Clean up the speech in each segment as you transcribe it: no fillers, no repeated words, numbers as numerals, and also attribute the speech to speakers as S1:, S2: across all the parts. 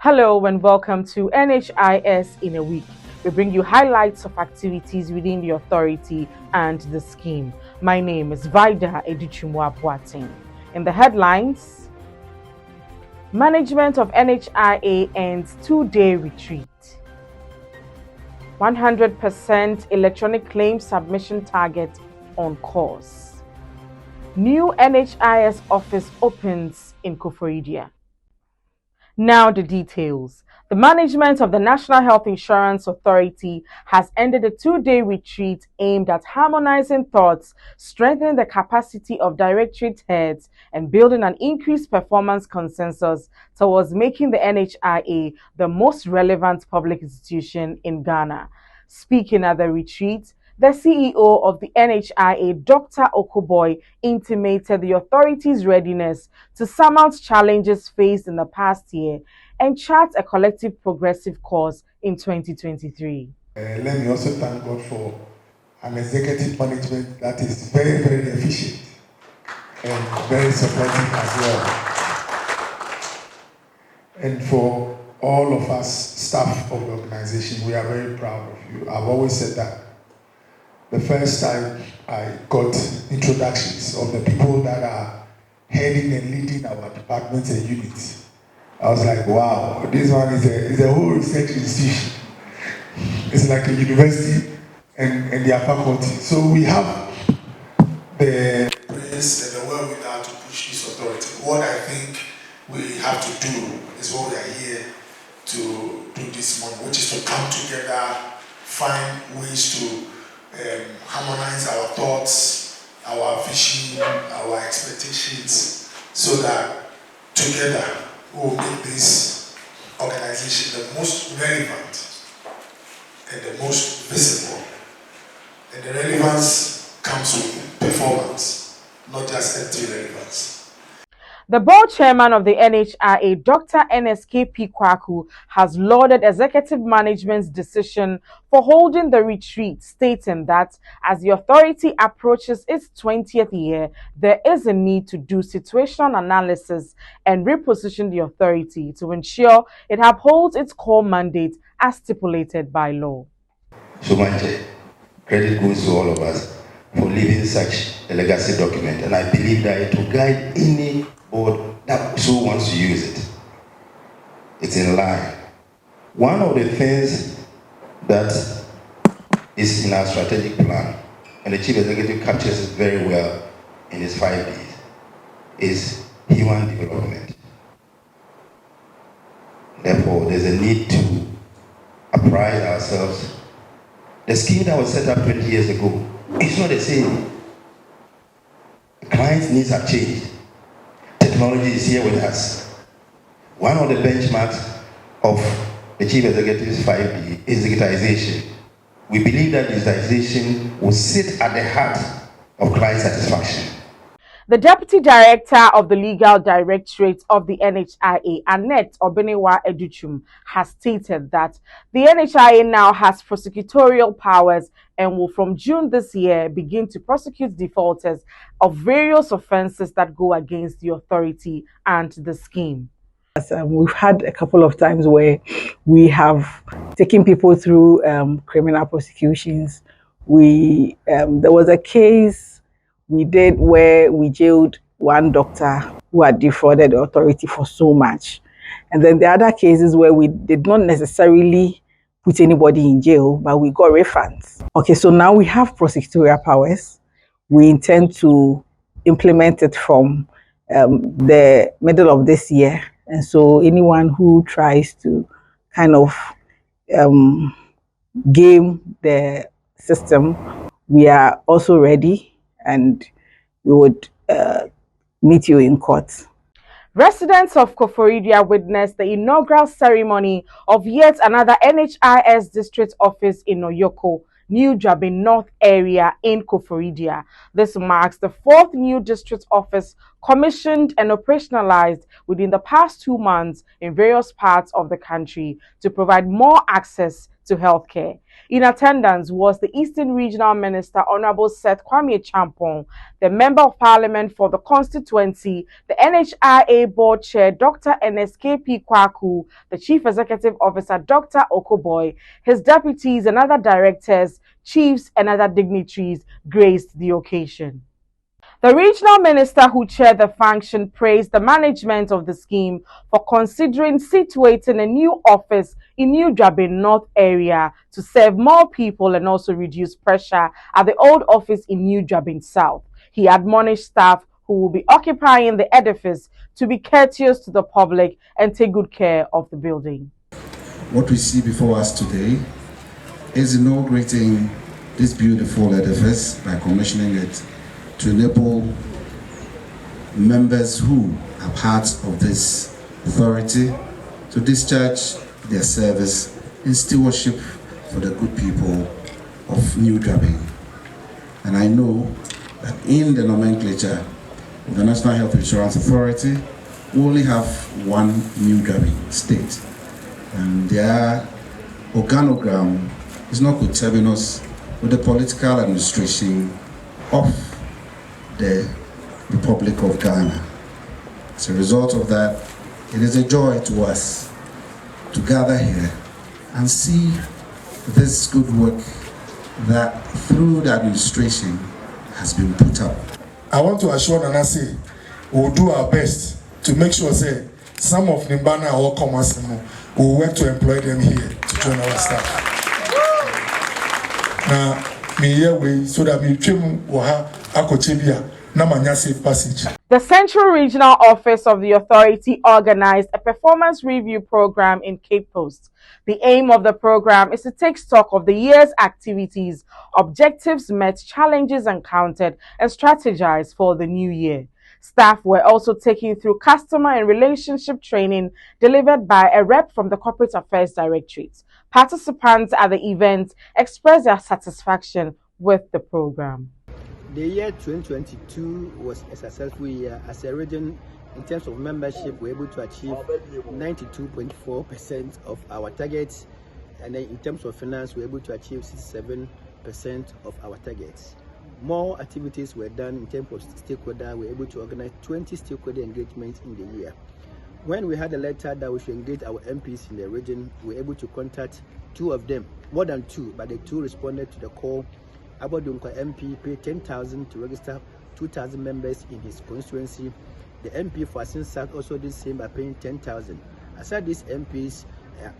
S1: Hello and welcome to NHIS in a week. We bring you highlights of activities within the authority and the scheme. My name is Vida Edichumwa-Boateng. In the headlines, management of NHIA ends two-day retreat. 100% electronic claim submission target on course. New NHIS office opens in Koforidua. Now the details. The management of the National Health Insurance Authority has ended a two-day retreat aimed at harmonizing thoughts, strengthening the capacity of directorate heads, and building an increased performance consensus towards making the NHIA the most relevant public institution in Ghana. Speaking at the retreat, the CEO of the NHIA, Dr. Okoboy, intimated the authority's readiness to surmount challenges faced in the past year and chart a collective progressive course in 2023.
S2: Let me also thank God for an executive management that is very, very efficient and very supportive as well. And for all of us, staff of the organization, we are very proud of you. I've always said that. The first time I got introductions of the people that are heading and leading our departments and units, I was like, wow, this one is a whole research institution. It's like a university and their faculty. So we have the brains and the wherewithal to push this authority. What I think we have to do is what we are here to do this morning, which is to come together, find ways to harmonize our thoughts, our vision, our expectations, so that together we will make this organization the most relevant and the most visible. And the relevance comes with performance, not just empty relevance.
S1: The board chairman of the NHIA, Dr. NSKP Kwaku, has lauded executive management's decision for holding the retreat, stating that as the authority approaches its 20th year, there is a need to do situational analysis and reposition the authority to ensure it upholds its core mandate as stipulated by law.
S3: So much credit goes to all of us for leaving such a legacy document, and I believe that it will guide any board that so wants to use it. It's in line. One of the things that is in our strategic plan, and the chief executive captures it very well in his 5 Ds, is human development. Therefore, there's a need to apprise ourselves. The scheme that was set up 20 years ago is not the same. Clients' needs have changed. Technology is here with us. One of the benchmarks of the chief executive's 5D is digitization. We believe that digitization will sit at the heart of client satisfaction.
S1: The Deputy Director of the Legal Directorate of the NHIA, Annette Obenewa Educhum, has stated that the NHIA now has prosecutorial powers and will from June this year begin to prosecute defaulters of various offences that go against the authority and the scheme.
S4: We've had a couple of times where we have taken people through criminal prosecutions. There was a case we did where we jailed one doctor who had defrauded the authority for so much. And then the other cases where we did not necessarily put anybody in jail, but we got refunds. Okay, so now we have prosecutorial powers. We intend to implement it from the middle of this year. And so anyone who tries to kind of game the system, we are also ready, and we would meet you in court.
S1: Residents of Koforidua witnessed the inaugural ceremony of yet another NHIS district office in Oyoko, New Jabin North area in Koforidua. This marks the fourth new district office commissioned and operationalized within the past 2 months in various parts of the country to provide more access to healthcare. In attendance was the Eastern Regional Minister, Honorable Seth Kwame Champong, the Member of Parliament for the constituency, the NHIA Board Chair, Dr. NSKP Kwaku, the Chief Executive Officer, Dr. Okoboy, his deputies and other directors, chiefs and other dignitaries graced the occasion. The regional minister who chaired the function praised the management of the scheme for considering situating a new office in New Jabin North area to serve more people and also reduce pressure at the old office in New Jabin South. He admonished staff who will be occupying the edifice to be courteous to the public and take good care of the building.
S5: What we see before us today is inaugurating this beautiful edifice by commissioning it to enable members who are part of this authority to discharge their service in stewardship for the good people of New Jabin. And I know that in the nomenclature of the National Health Insurance Authority, we only have one New Jabin state. And their organogram is not coterminous with the political administration of the Republic of Ghana. As a result of that, it is a joy to us to gather here and see this good work that through the administration has been put up.
S2: I want to assure Nanasi we will do our best to make sure say some of Nimbana or Komasimo will work to employ them here to join our staff. Now, me here we so that me trim waha akochebia na manya safe passage.
S1: The Central Regional Office of the Authority organized a performance review program in Cape Coast. The aim of the program is to take stock of the year's activities, objectives met, challenges encountered, and strategize for the new year. Staff were also taken through customer and relationship training delivered by a rep from the Corporate Affairs Directorate. Participants at the event expressed their satisfaction with the program.
S6: The year 2022 was a successful year. As a region, in terms of membership, we were able to achieve 92.4% of our targets, and then in terms of finance, we were able to achieve 67% of our targets. More activities were done in terms of stakeholder. We were able to organize 20 stakeholder engagements in the year. When we had a letter that we should engage our MPs in the region, we were able to contact 2 of them, more than 2, but the 2 responded to the call. Abodunko MP paid 10,000 to register 2,000 members in his constituency. The MP for Asinsak also did the same by paying 10,000. Aside these MPs,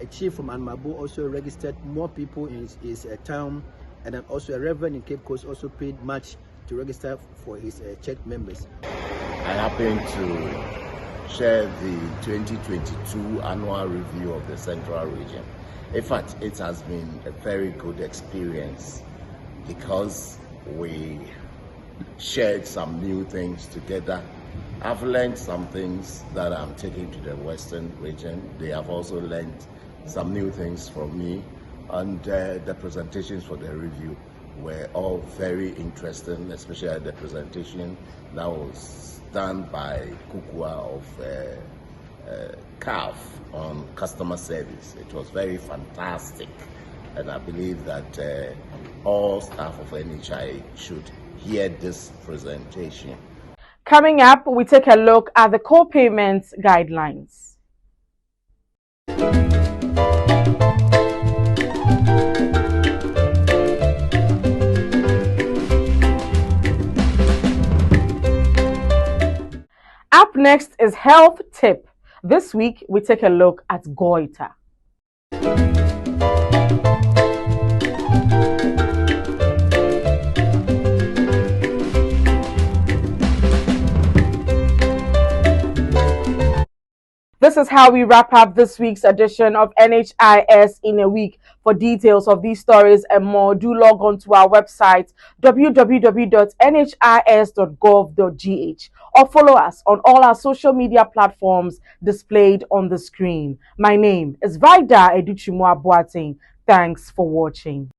S6: a chief from Anmabo also registered more people in his town, and then also a reverend in Cape Coast also paid much to register for his church members.
S7: I happen to share the 2022 annual review of the Central Region. In fact, it has been a very good experience because we shared some new things together. I've learned some things that I'm taking to the Western region. They have also learned some new things from me, and the presentations for the review were all very interesting, especially the presentation that was done by Kukua of CAF on customer service. It was very fantastic, and I believe that all staff of NHI should hear this presentation.
S1: Coming up, we take a look at the co-payment guidelines. Up next is Health Tip. This week, we take a look at goiter. This is how we wrap up this week's edition of NHIS in a Week. For details of these stories and more, do log on to our website www.nhis.gov.gh or follow us on all our social media platforms displayed on the screen. My name is Vida Educhimwa Boateng. Thanks for watching.